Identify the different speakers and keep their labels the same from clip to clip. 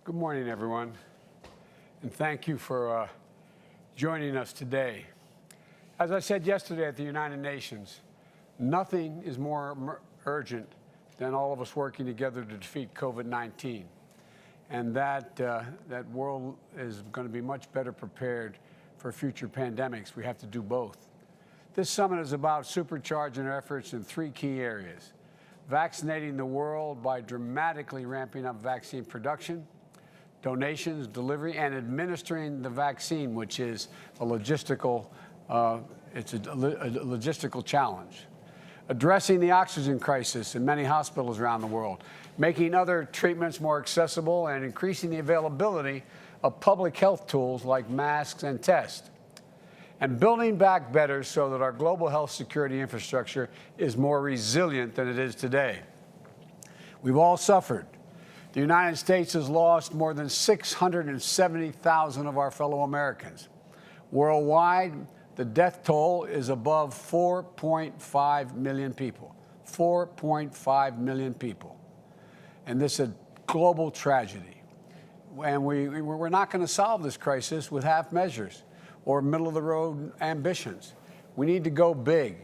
Speaker 1: Good morning, everyone, and thank you for joining us today. As I said yesterday at the United Nations, nothing is more urgent than all of us working together to defeat COVID-19, and that world is going to be much better prepared for future pandemics. We have to do both. This summit is about supercharging our efforts in three key areas: vaccinating the world by dramatically ramping up vaccine production, donations, delivery, and administering the vaccine, which is a logistical challenge. Addressing the oxygen crisis in many hospitals around the world, making other treatments more accessible, and increasing the availability of public health tools like masks and tests. And building back better so that our global health security infrastructure is more resilient than it is today. We've all suffered. The United States has lost more than 670,000 of our fellow Americans. Worldwide, the death toll is above 4.5 million people. 4.5 million people. And this is a global tragedy. And we're not going to solve this crisis with half measures or middle-of-the-road ambitions. We need to go big,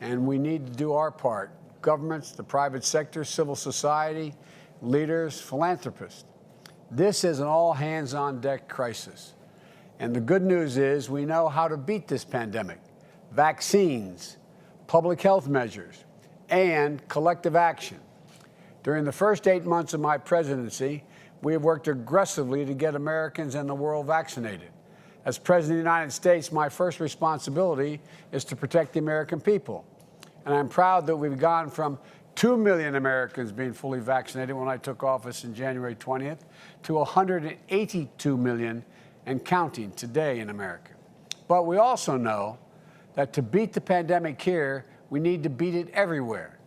Speaker 1: and we need to do our part. Governments, the private sector, civil society, leaders, philanthropists. This is an all-hands-on-deck crisis. And the good news is we know how to beat this pandemic: vaccines, public health measures, and collective action. During the first 8 months of my presidency, we have worked aggressively to get Americans and the world vaccinated. As President of the United States, my first responsibility is to protect the American people. And I'm proud that we've gone from 2 million Americans being fully vaccinated when I took office in January 20th to 182 million and counting today in America. But we also know that to beat the pandemic here, we need to beat it everywhere.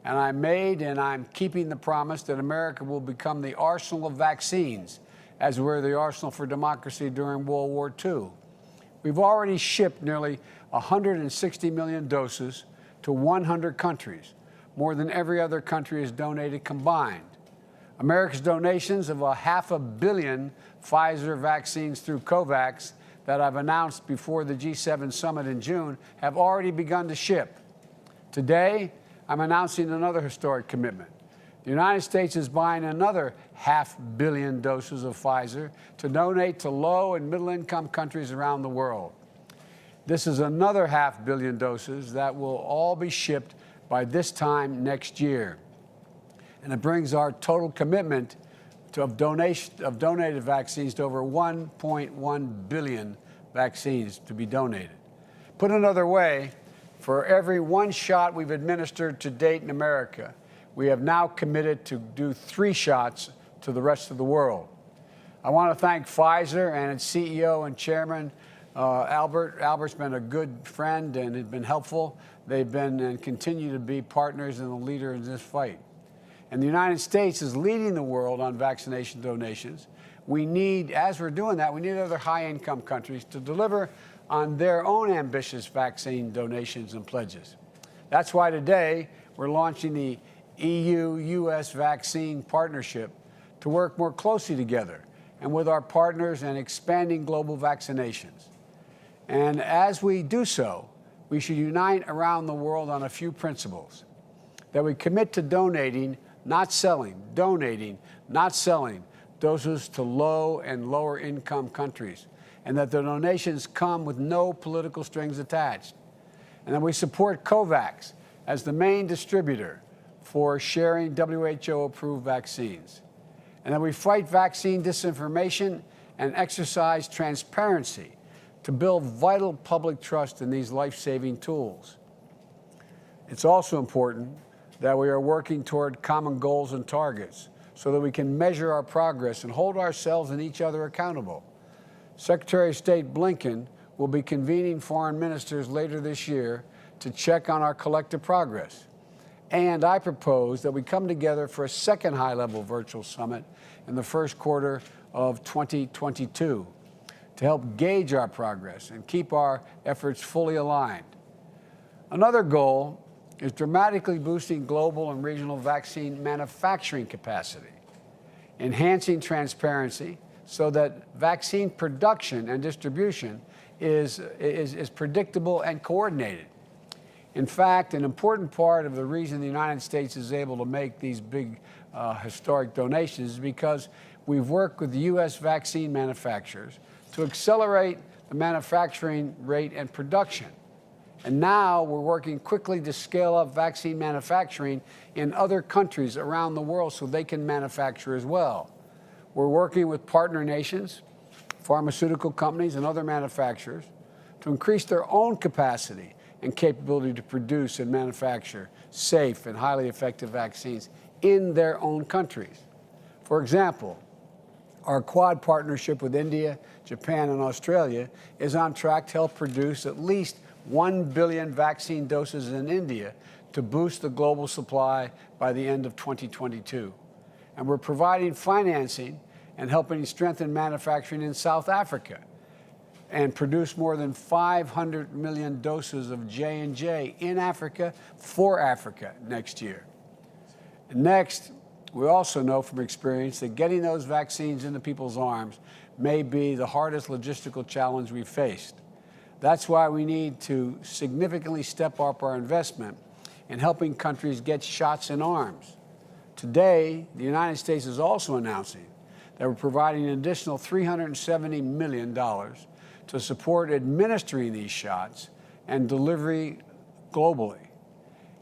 Speaker 1: And I'm keeping the promise that America will become the arsenal of vaccines, as we were the arsenal for democracy during World War II. We've already shipped nearly 160 million doses to 100 countries, more than every other country has donated combined. America's donations of 500 million Pfizer vaccines through COVAX that I've announced before the G7 summit in June have already begun to ship. Today, I'm announcing another historic commitment. The United States is buying another 500 million doses of Pfizer to donate to low and middle-income countries around the world. This is another 500 million doses that will all be shipped by this time next year. And it brings our total commitment of donated vaccines to over 1.1 billion vaccines to be donated. Put another way, for every one shot we've administered to date in America, we have now committed to do 3 shots to the rest of the world. I want to thank Pfizer and its CEO and chairman, Albert. Albert's been a good friend and has been helpful. They've been and continue to be partners and a leader in this fight. And the United States is leading the world on vaccination donations. We need, as we're doing that, we need other high-income countries to deliver on their own ambitious vaccine donations and pledges. That's why today we're launching the EU-US vaccine partnership to work more closely together and with our partners and expanding global vaccinations. And as we do so, we should unite around the world on a few principles: that we commit to donating, not selling, doses to low and lower income countries, and that the donations come with no political strings attached. And that we support COVAX as the main distributor for sharing WHO-approved vaccines. And that we fight vaccine disinformation and exercise transparency to build vital public trust in these life-saving tools. It's also important that we are working toward common goals and targets so that we can measure our progress and hold ourselves and each other accountable. Secretary of State Blinken will be convening foreign ministers later this year to check on our collective progress. And I propose that we come together for a second high-level virtual summit in the first quarter of 2022 to help gauge our progress and keep our efforts fully aligned. Another goal is dramatically boosting global and regional vaccine manufacturing capacity. enhancing transparency so that vaccine production and distribution is predictable and coordinated. In fact, an important part of the reason the United States is able to make these big historic donations is because we've worked with the U.S. vaccine manufacturers to accelerate the manufacturing rate and production. And now we're working quickly to scale up vaccine manufacturing in other countries around the world so they can manufacture as well. We're working with partner nations, pharmaceutical companies, and other manufacturers to increase their own capacity and capability to produce and manufacture safe and highly effective vaccines in their own countries. For example, our Quad partnership with India, Japan, and Australia is on track to help produce at least 1 billion vaccine doses in India to boost the global supply by the end of 2022. And we're providing financing and helping strengthen manufacturing in South Africa and produce more than 500 million doses of J&J in Africa for Africa next year. And next, we also know from experience that getting those vaccines into people's arms may be the hardest logistical challenge we've faced. That's why we need to significantly step up our investment in helping countries get shots in arms. Today, the United States is also announcing that we're providing an additional $370 million to support administering these shots and delivery globally.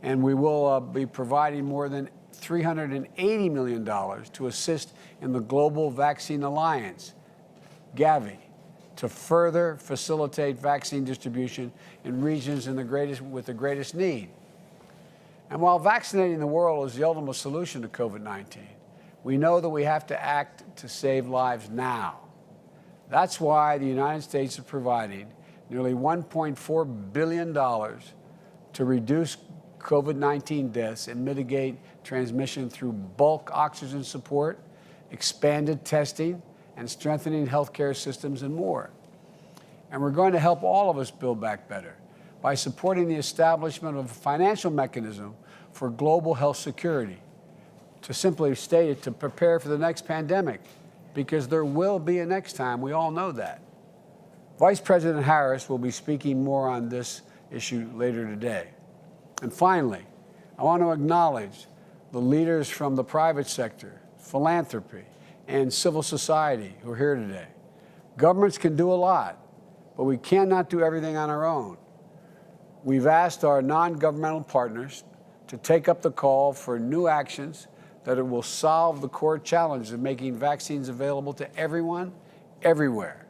Speaker 1: And we will be providing more than $380 million to assist in the Global Vaccine Alliance, Gavi, to further facilitate vaccine distribution in regions with the greatest need. And while vaccinating the world is the ultimate solution to COVID-19, we know that we have to act to save lives now. That's why the United States is providing nearly $1.4 billion to reduce COVID-19 deaths and mitigate transmission through bulk oxygen support, expanded testing, and strengthening healthcare systems and more. And we're going to help all of us build back better by supporting the establishment of a financial mechanism for global health security. To simply state it, to prepare for the next pandemic, because there will be a next time, we all know that. Vice President Harris will be speaking more on this issue later today. And finally, I want to acknowledge the leaders from the private sector, philanthropy, and civil society who are here today. Governments can do a lot, but we cannot do everything on our own. We've asked our non-governmental partners to take up the call for new actions that it will solve the core challenge of making vaccines available to everyone, everywhere,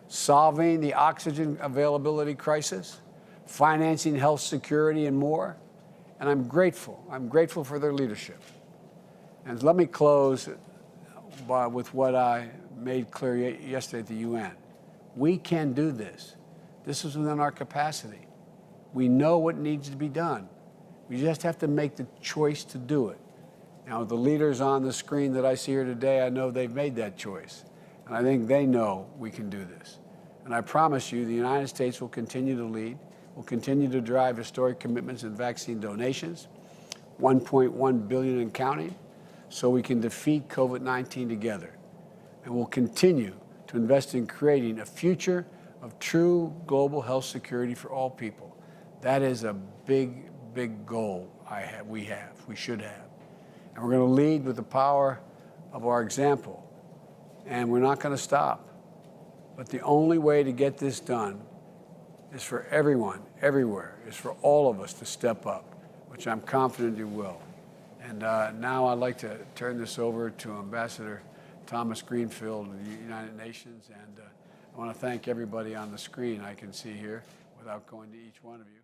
Speaker 1: solving the oxygen availability crisis, financing health security, and more. And I'm grateful. I'm grateful for their leadership. And let me close with what I made clear yesterday at the UN. We can do this. This is within our capacity. We know what needs to be done. We just have to make the choice to do it. Now, the leaders on the screen that I see here today, I know they've made that choice. And I think they know we can do this. And I promise you, the United States will continue to lead, will continue to drive historic commitments in vaccine donations, 1.1 billion and counting, so we can defeat COVID-19 together. And we'll continue to invest in creating a future of true global health security for all people. That is a big, big goal we should have. And we're going to lead with the power of our example. And we're not going to stop. But the only way to get this done is for everyone, everywhere, is for all of us to step up, which I'm confident you will. And now I'd like to turn this over to Ambassador Thomas Greenfield of the United Nations. And I want to thank everybody on the screen I can see here without going to each one of you.